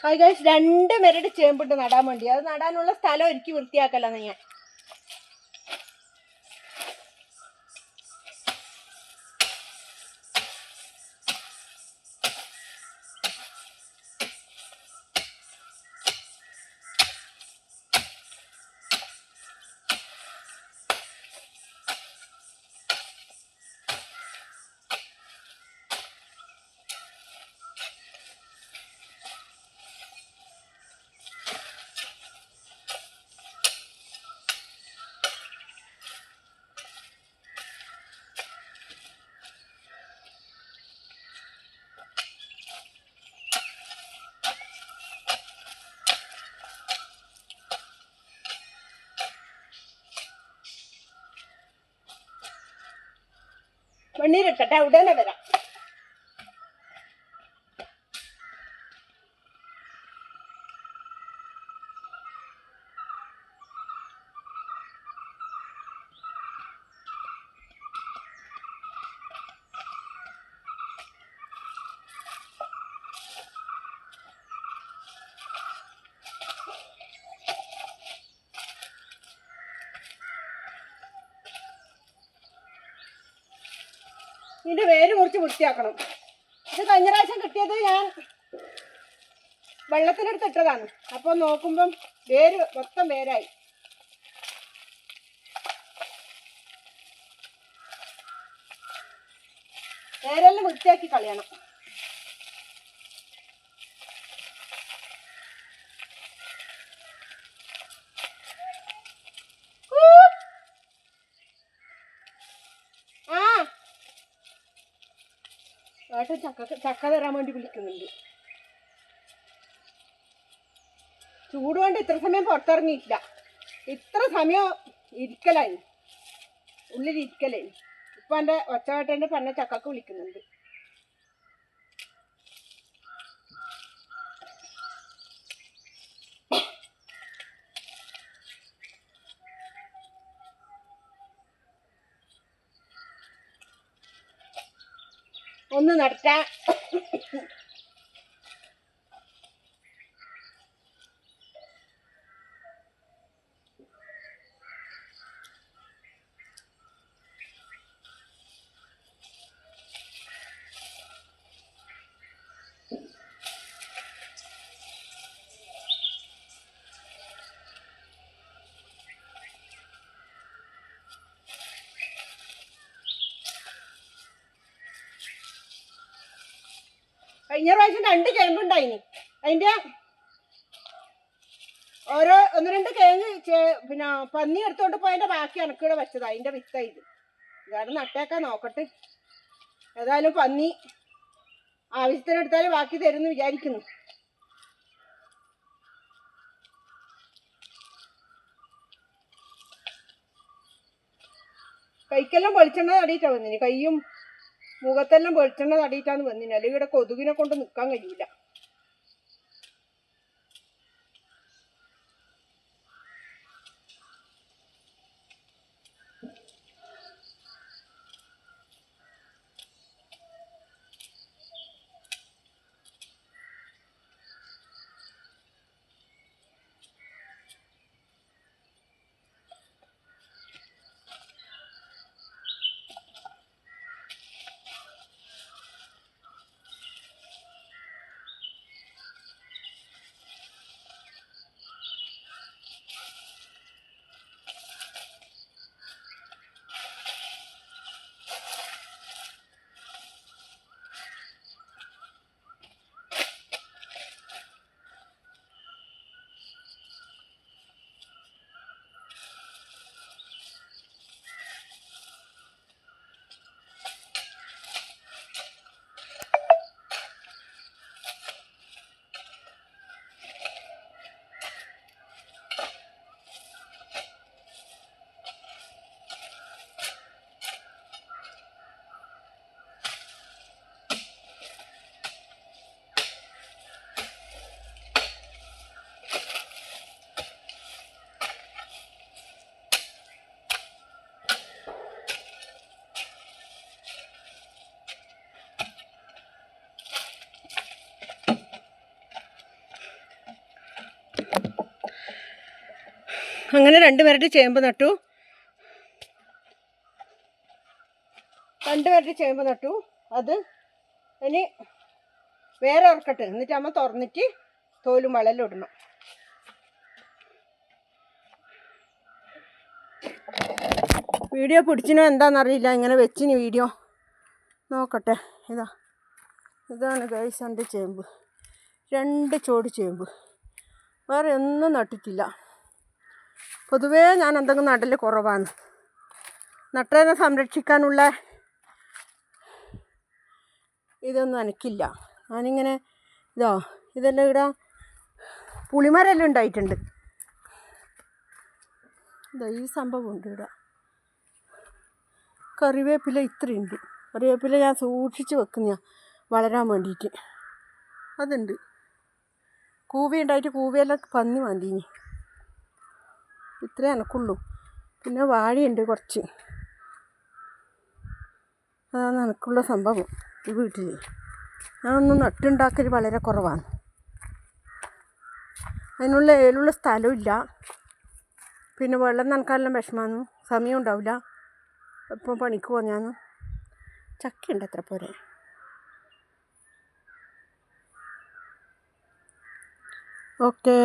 Hi guys, 2 മെരട് ചേമ്പിട്ട് നടാൻ വേണ്ടി. അത് നടാനുള്ള സ്ഥലം ഒരുക്കി വൃത്തിയാക്കലാണ് ഞാൻ. വെണ്ണീരിട്ടട്ടെ, ഉടനെ വരാം. ഇതിന്റെ വേര് മുറിച്ച് വൃത്തിയാക്കണം. ഇത് കഴിഞ്ഞ പ്രാവശ്യം കിട്ടിയത് ഞാൻ വെള്ളത്തിലെടുത്ത് ഇട്ടതാണ്. അപ്പോൾ നോക്കുമ്പം വേര് മൊത്തം വേരായി. വേരെല്ലാം വൃത്തിയാക്കി കളയണം. ഏട്ടൻ ചക്ക തരാൻ വേണ്ടി വിളിക്കുന്നുണ്ട്. ചൂട് കൊണ്ട് ഇത്ര സമയം പുറത്തിറങ്ങിയിട്ടില്ല. ഇത്ര സമയം ഇരിക്കലായി, ഉള്ളിലിരിക്കലായി. ഇപ്പം എൻ്റെ ഒച്ചവേട്ടൻ്റെ പെണ്ണെ ചക്കക്ക് വിളിക്കുന്നുണ്ട്. ഒന്ന് നടത്താൻ കഴിഞ്ഞ പ്രാവശ്യം 2 ചേമ്പുണ്ടായിനി. അതിൻ്റെ ഓരോ 1-2 കിഴങ്ങ് പിന്നെ പന്നി എടുത്തോണ്ട് പോയതിൻ്റെ ബാക്കി അണക്കിടെ വെച്ചത്. അതിൻ്റെ വിത്തായി ഇത്. ഇതാണ് നട്ടേക്കാൻ നോക്കട്ടെ. ഏതായാലും പന്നി ആവശ്യത്തിനെടുത്താലും ബാക്കി തരുമെന്ന് വിചാരിക്കുന്നു. കൈക്കെല്ലാം വെളിച്ചെണ്ണ തടിയിട്ടാണ് വന്നിന്. കയ്യും മുഖത്തെല്ലാം വെളിച്ചെണ്ണ തടിയിട്ടാണ് വന്നിന്. അല്ലെങ്കിൽ ഇവിടെ കൊതുകിനെ കൊണ്ട് നിൽക്കാൻ കഴിയില്ല. അങ്ങനെ 2 പെരട്ടി ചേമ്പ് നട്ടു. 2 പെരട്ടി ചേമ്പ് നട്ടു. അത് ഇനി വേറെ ഇറക്കട്ടെ, എന്നിട്ട് അമ്മ തുറന്നിട്ട് തോലും വളലും ഇടണം. വീഡിയോ പിടിച്ചിനോ എന്താണെന്നറിയില്ല, ഇങ്ങനെ വെച്ചിന് വീഡിയോ. നോക്കട്ടെ. ഇതാണ് ഗൈസ് എൻ്റെ ചേമ്പ്. 2 ചോട് ചേമ്പ്. വേറെ ഒന്നും നട്ടിട്ടില്ല. പൊതുവേ ഞാൻ എന്തെങ്കിലും നടൽ കുറവാണ്. നട്ടതിനെ സംരക്ഷിക്കാനുള്ള ഇതൊന്നും എനിക്കില്ല. ഞാനിങ്ങനെ ഇതെല്ലാം ഇവിടെ പുളിമരെല്ലാം ഉണ്ടായിട്ടുണ്ട്. ഈ സംഭവമുണ്ട് ഇവിടെ. കറിവേപ്പില ഇത്രയുണ്ട്. കറിവേപ്പില ഞാൻ സൂക്ഷിച്ച് വെക്കുന്ന വളരാൻ വേണ്ടിയിട്ട്. അതുണ്ട്. കൂവി ഉണ്ടായിട്ട് കൂവിയെല്ലാം പന്നി മാന്തിനി. ഇത്രേ എനക്കുള്ളൂ. പിന്നെ വാഴയുണ്ട് കുറച്ച്. അതാണ് എനിക്കുള്ള സംഭവം ഈ വീട്ടിൽ. ഞാനൊന്നും നട്ടുണ്ടാക്കൽ വളരെ കുറവാണ്. അതിനുള്ള സ്ഥലമില്ല. പിന്നെ വെള്ളം നനക്കാനെല്ലാം വിഷമമാണ്. സമയം ഉണ്ടാവില്ല. എപ്പം പണിക്ക് പോകാൻ. ചക്കയുണ്ട് എത്ര പോരെ. ഓക്കേ.